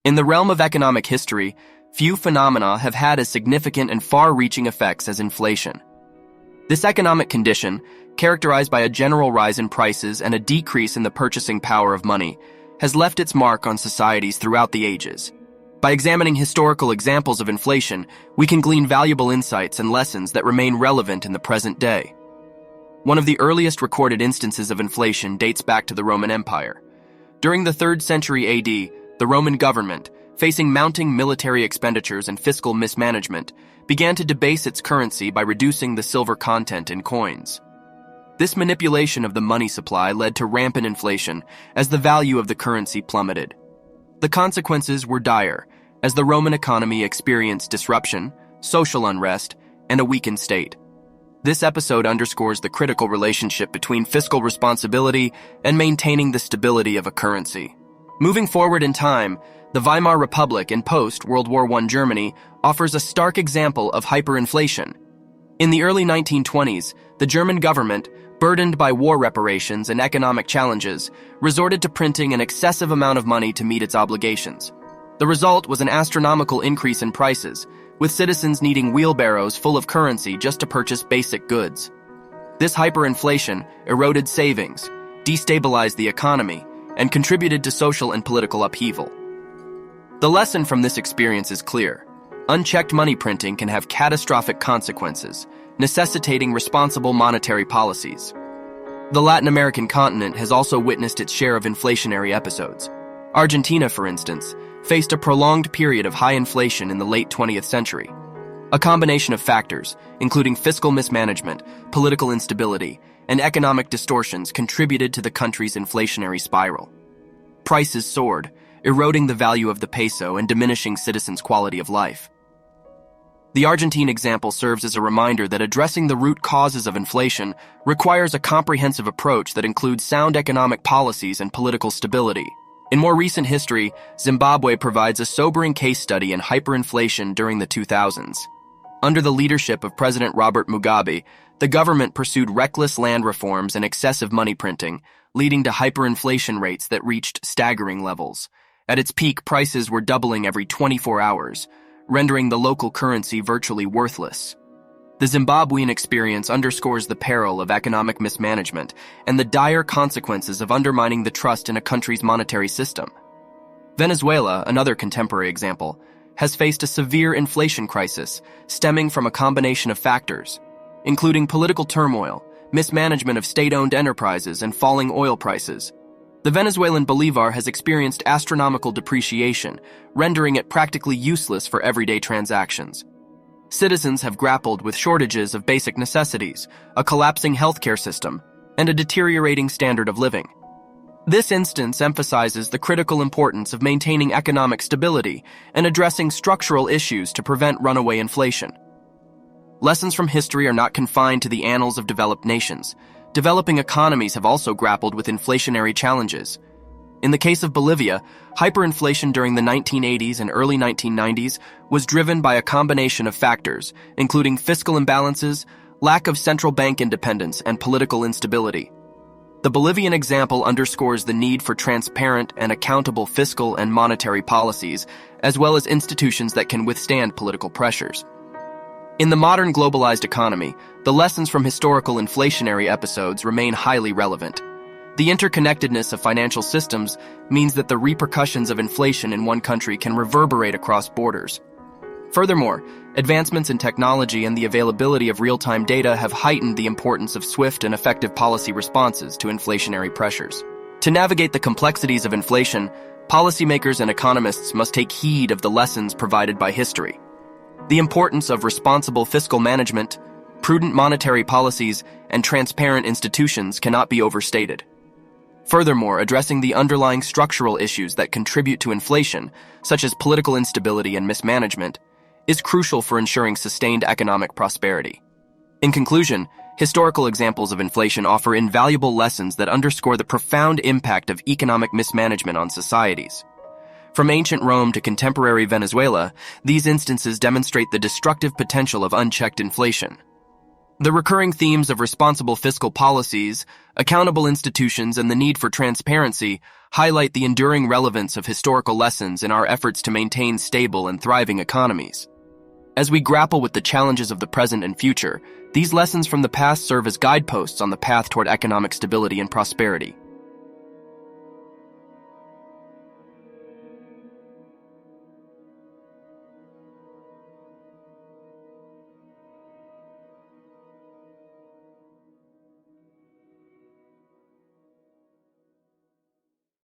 In the realm of economic history, few phenomena have had as significant and far-reaching effects as inflation. This economic condition, characterized by a general rise in prices and a decrease in the purchasing power of money, has left its mark on societies throughout the ages. By examining historical examples of inflation, we can glean valuable insights and lessons that remain relevant in the present day. One of the earliest recorded instances of inflation dates back to the Roman Empire. During the 3rd century AD, the Roman government, facing mounting military expenditures and fiscal mismanagement, began to debase its currency by reducing the silver content in coins. This manipulation of the money supply led to rampant inflation as the value of the currency plummeted. The consequences were dire, as the Roman economy experienced disruption, social unrest, and a weakened state. This episode underscores the critical relationship between fiscal responsibility and maintaining the stability of a currency. Moving forward in time, the Weimar Republic in post-World War I Germany offers a stark example of hyperinflation. In the early 1920s, the German government, burdened by war reparations and economic challenges, resorted to printing an excessive amount of money to meet its obligations. The result was an astronomical increase in prices, with citizens needing wheelbarrows full of currency just to purchase basic goods. This hyperinflation eroded savings, destabilized the economy, and contributed to social and political upheaval. The lesson from this experience is clear. Unchecked money printing can have catastrophic consequences, necessitating responsible monetary policies. The Latin American continent has also witnessed its share of inflationary episodes. Argentina, for instance, faced a prolonged period of high inflation in the late 20th century. A combination of factors, including fiscal mismanagement, political instability, and economic distortions, contributed to the country's inflationary spiral. Prices soared, eroding the value of the peso and diminishing citizens' quality of life. The Argentine example serves as a reminder that addressing the root causes of inflation requires a comprehensive approach that includes sound economic policies and political stability. In more recent history, Zimbabwe provides a sobering case study in hyperinflation during the 2000s. Under the leadership of President Robert Mugabe, the government pursued reckless land reforms and excessive money printing, leading to hyperinflation rates that reached staggering levels. At its peak, prices were doubling every 24 hours, rendering the local currency virtually worthless. The Zimbabwean experience underscores the peril of economic mismanagement and the dire consequences of undermining the trust in a country's monetary system. Venezuela, another contemporary example, has faced a severe inflation crisis stemming from a combination of factors, including political turmoil, mismanagement of state-owned enterprises, and falling oil prices. The Venezuelan bolivar has experienced astronomical depreciation, rendering it practically useless for everyday transactions. Citizens have grappled with shortages of basic necessities, a collapsing healthcare system, and a deteriorating standard of living. This instance emphasizes the critical importance of maintaining economic stability and addressing structural issues to prevent runaway inflation. Lessons from history are not confined to the annals of developed nations. Developing economies have also grappled with inflationary challenges. In the case of Bolivia, hyperinflation during the 1980s and early 1990s was driven by a combination of factors, including fiscal imbalances, lack of central bank independence, and political instability. The Bolivian example underscores the need for transparent and accountable fiscal and monetary policies, as well as institutions that can withstand political pressures. In the modern globalized economy, the lessons from historical inflationary episodes remain highly relevant. The interconnectedness of financial systems means that the repercussions of inflation in one country can reverberate across borders. Furthermore, advancements in technology and the availability of real-time data have heightened the importance of swift and effective policy responses to inflationary pressures. To navigate the complexities of inflation, policymakers and economists must take heed of the lessons provided by history. The importance of responsible fiscal management, prudent monetary policies, and transparent institutions cannot be overstated. Furthermore, addressing the underlying structural issues that contribute to inflation, such as political instability and mismanagement, is crucial for ensuring sustained economic prosperity. In conclusion, historical examples of inflation offer invaluable lessons that underscore the profound impact of economic mismanagement on societies. From ancient Rome to contemporary Venezuela, these instances demonstrate the destructive potential of unchecked inflation. The recurring themes of responsible fiscal policies, accountable institutions, and the need for transparency highlight the enduring relevance of historical lessons in our efforts to maintain stable and thriving economies. As we grapple with the challenges of the present and future, these lessons from the past serve as guideposts on the path toward economic stability and prosperity.